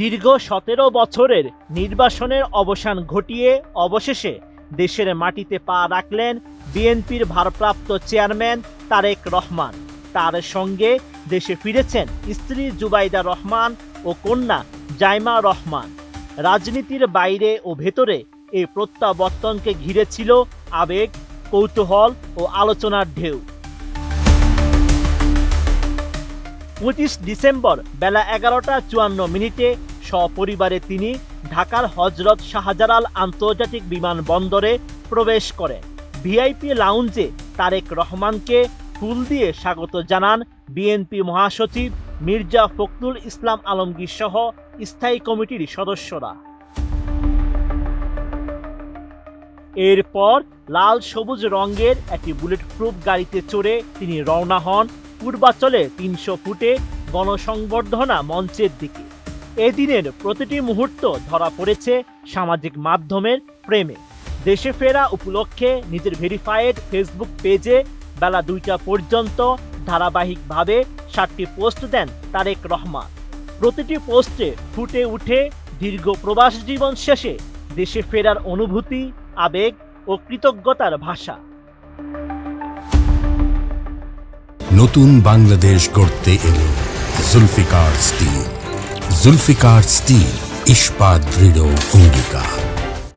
দীর্ঘ ১৭ বছরের নির্বাসনের অবসান ঘটিয়ে অবশেষে দেশের মাটিতে পা রাখলেন বিএনপির ভারপ্রাপ্ত চেয়ারম্যান তারেক রহমান। তার সঙ্গে দেশে ফিরেছেন স্ত্রী জুবাইদা রহমান ও কন্যা জাইমা রহমান। রাজনীতির বাইরে ও ভেতরে এই প্রত্যাবর্তনকে ঘিরে ছিল আবেগ, কৌতূহল ও আলোচনার ঢেউ। ২৫ ডিসেম্বর বেলা ১১টা ৫৪ সপরিবারে তিনি ঢাকার হজরত শাহজালাল আন্তর্জাতিক বিমানবন্দরে প্রবেশ করেন। ভিআইপি লাউঞ্জে তারেক রহমানকে ফুল দিয়ে স্বাগত জানান বিএনপি মহাসচিব মির্জা ফখরুল ইসলাম আলমগীর সহ স্থায়ী কমিটির সদস্যরা। এরপর লাল সবুজ রঙের একটি বুলেট প্রুফ গাড়িতে চড়ে তিনি রওনা হন পূর্বাচলে ৩০০ ফুটে গণসংবর্ধনা মঞ্চের দিকে। এদিনের প্রতিটি মুহূর্ত ধরা পড়েছে সামাজিক মাধ্যমের প্রেমে। দেশে ফেরা উপলক্ষে নিজের ভেরিফাইড ফেসবুক পেজে বেলা ২টা পর্যন্ত ধারাবাহিকভাবে ৭টি পোস্ট দেন তারেক রহমান। প্রতিটি পোস্টে ফুটে উঠে দীর্ঘ প্রবাস জীবন শেষে দেশে ফেরার অনুভূতি, আবেগ ও কৃতজ্ঞতার ভাষা। নতুন বাংলাদেশ গড়তে এলো জুলফিকার স্টিল। জুলফিকার স্টিল, ইস্পাত দৃঢ় অঙ্গীকার।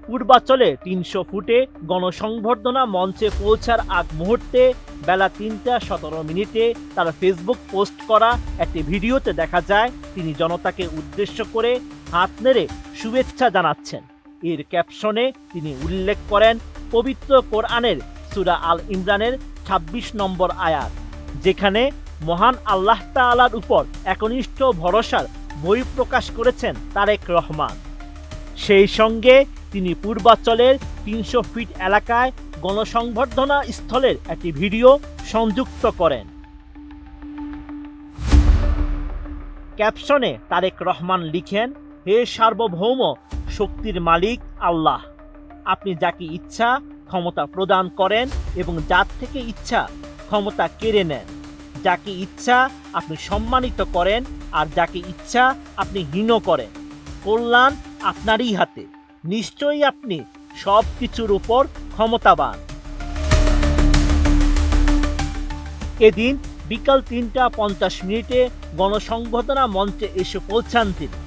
পূর্বাচলে ৩০০ ফুটে গণসংবর্ধনা মঞ্চে পৌঁছার আগ মুহূর্তে বেলা ৩টা ১৭ তার ফেসবুক পোস্ট করা একটি ভিডিওতে দেখা যায় তিনি জনতাকে উদ্দেশ্য করে হাত নেড়ে শুভেচ্ছা জানাচ্ছেন। এর ক্যাপশনে তিনি উল্লেখ করেন পবিত্র কোরআনের সূরা আল ইমরানের ২৬ নম্বর আয়াত, যেখানে মহান আল্লাহ তাআলার উপর একনিষ্ঠ ভরসার বহিঃপ্রকাশ করেছেন তারেক রহমান। সেই সঙ্গে তিনি পূর্বাচলের ৩০০ ফিট এলাকায় গণসংবর্ধনা স্থলের একটি ভিডিও সংযুক্ত করেন। ক্যাপশনে তারেক রহমান লিখেন, হে সার্বভৌম শক্তির মালিক আল্লাহ, আপনি যাকে ইচ্ছা ক্ষমতা প্রদান করেন এবং যার থেকে ইচ্ছা ক্ষমতা কেড়ে নেন। যাকে ইচ্ছা আপনি সম্মানিত করেন আর যাকে ইচ্ছা আপনি হীন করেন। কল্যাণ আপনারই হাতে, নিশ্চয়ই আপনি সব কিছুর উপর ক্ষমতাবান। এদিন বিকাল ৩টা ৫০ গণসংবর্ধনা মঞ্চে এসে পৌঁছান তিনি।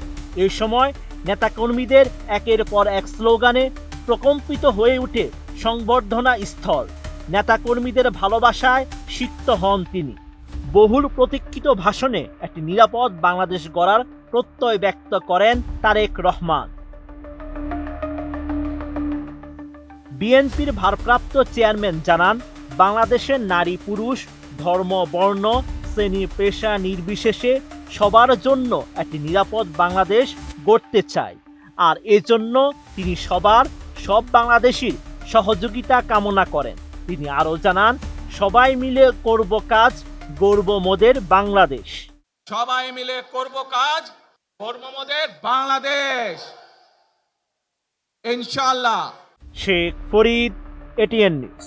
এই সময় নেতাকর্মীদের একের পর এক স্লোগানে প্রকম্পিত হয়ে ওঠে সংবর্ধনা স্থল। নেতাকর্মীদের ভালোবাসায় সিক্ত হন তিনি। বহুল প্রতীক্ষিত ভাষণে একটি নিরাপদ বাংলাদেশ গড়ার প্রত্যয় ব্যক্ত করেন তারেক রহমান। বিএনপির ভারপ্রাপ্ত চেয়ারম্যান জানান, বাংলাদেশের নারী পুরুষ, ধর্ম বর্ণ, শ্রেণী পেশা নির্বিশেষে সবার জন্য একটি নিরাপদ বাংলাদেশ গড়তে চায়, আর এজন্য তিনি সব বাংলাদেশির সহযোগিতা কামনা করেন। তিনি আরও জানান, সবাই মিলে করব কাজ, গড়ব মোদের বাংলাদেশ। সবাই মিলে করব কাজ, গড়ব মোদের বাংলাদেশ ইনশাআল্লাহ। Sheikh Farid, ATN news.